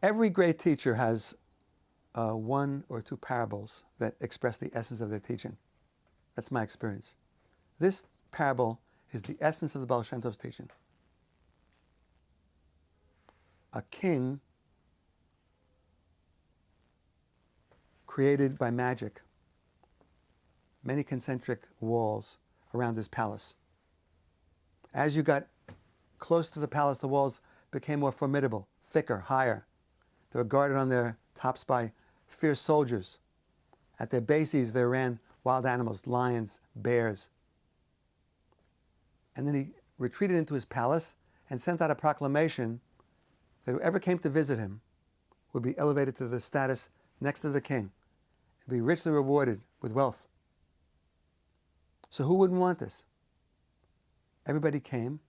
Every great teacher has one or two parables that express the essence of their teaching. That's my experience. This parable is the essence of the Baal Shem Tov's teaching. A king created by magic many concentric walls around his palace. As you got close to the palace, the walls became more formidable, thicker, higher. They were guarded on their tops by fierce soldiers. At their bases, there ran wild animals, lions, bears. And then he retreated into his palace and sent out a proclamation that whoever came to visit him would be elevated to the status next to the king and be richly rewarded with wealth. So who wouldn't want this? Everybody came,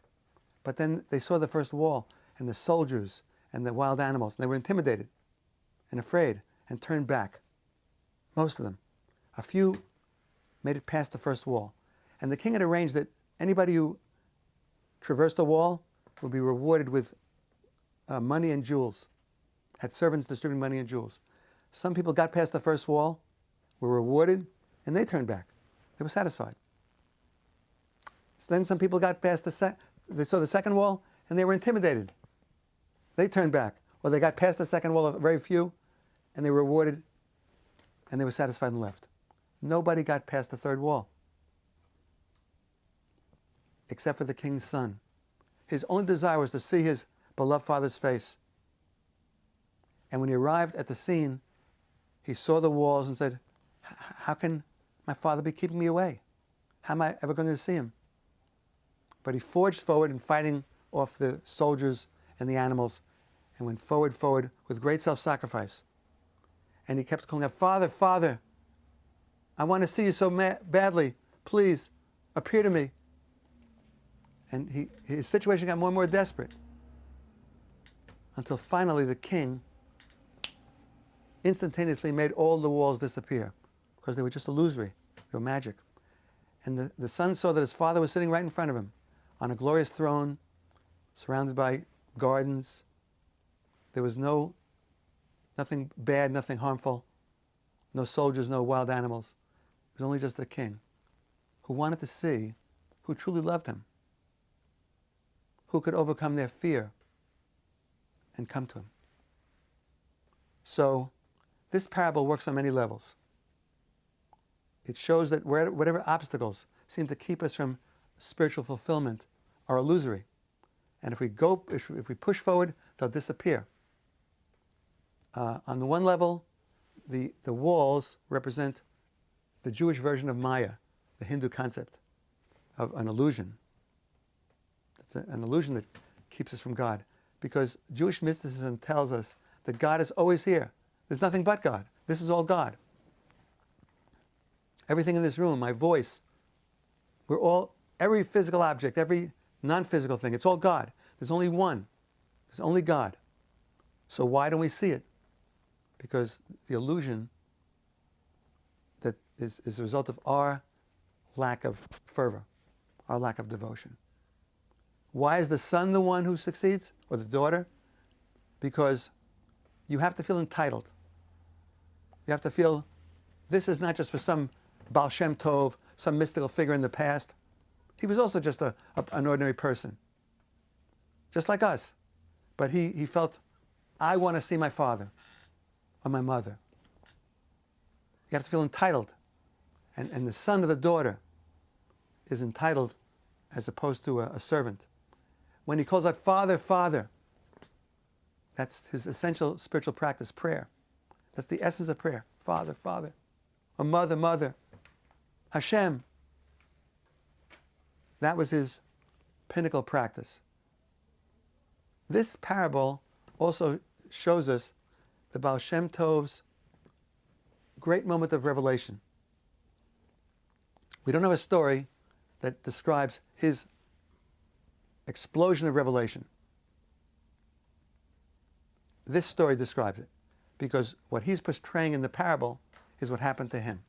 but then they saw the first wall and the soldiers and the wild animals, and they were intimidated and afraid and turned back. Most of them. A few made it past the first wall. And the king had arranged that anybody who traversed the wall would be rewarded with money and jewels. Had servants distributing money and jewels. Some people got past the first wall, were rewarded, and they turned back. They were satisfied. So then some people got past they saw the second wall, and they were intimidated. They turned back. Or they got past the second wall, a very few, and they were rewarded, and they were satisfied and left. Nobody got past the third wall, except for the king's son. His only desire was to see his beloved father's face. And when he arrived at the scene, he saw the walls and said, how can my father be keeping me away? How am I ever going to see him? But he forged forward in fighting off the soldiers and the animals, and went forward with great self-sacrifice. And he kept calling out, Father, Father, I want to see you so badly. Please, appear to me. And his situation got more and more desperate, until finally the king instantaneously made all the walls disappear, because they were just illusory. They were magic. And the son saw that his father was sitting right in front of him, on a glorious throne, surrounded by gardens. There was nothing bad, nothing harmful, no soldiers, no wild animals. It was only just the king, who wanted to see who truly loved him, who could overcome their fear and come to him. So this parable works on many levels. It shows that whatever obstacles seem to keep us from spiritual fulfillment are illusory. And if we push forward, they'll disappear. On the one level, the walls represent the Jewish version of Maya, the Hindu concept of an illusion. It's an illusion that keeps us from God. Because Jewish mysticism tells us that God is always here. There's nothing but God. This is all God. Everything in this room, my voice, every physical object, every non-physical thing, it's all God. There's only one. There's only God. So why don't we see it? Because the illusion that is the result of our lack of fervor, our lack of devotion. Why is the son the one who succeeds, or the daughter? Because you have to feel entitled. You have to feel this is not just for some Baal Shem Tov, some mystical figure in the past. He was also just an ordinary person, just like us. But he felt, I want to see my father or my mother. You have to feel entitled. And the son or the daughter is entitled as opposed to a servant. When he calls out, Father, Father, that's his essential spiritual practice, prayer. That's the essence of prayer. Father, Father. Or Mother, Mother. Hashem. That was his pinnacle practice. This parable also shows us the Baal Shem Tov's great moment of revelation. We don't have a story that describes his explosion of revelation. This story describes it, because what he's portraying in the parable is what happened to him.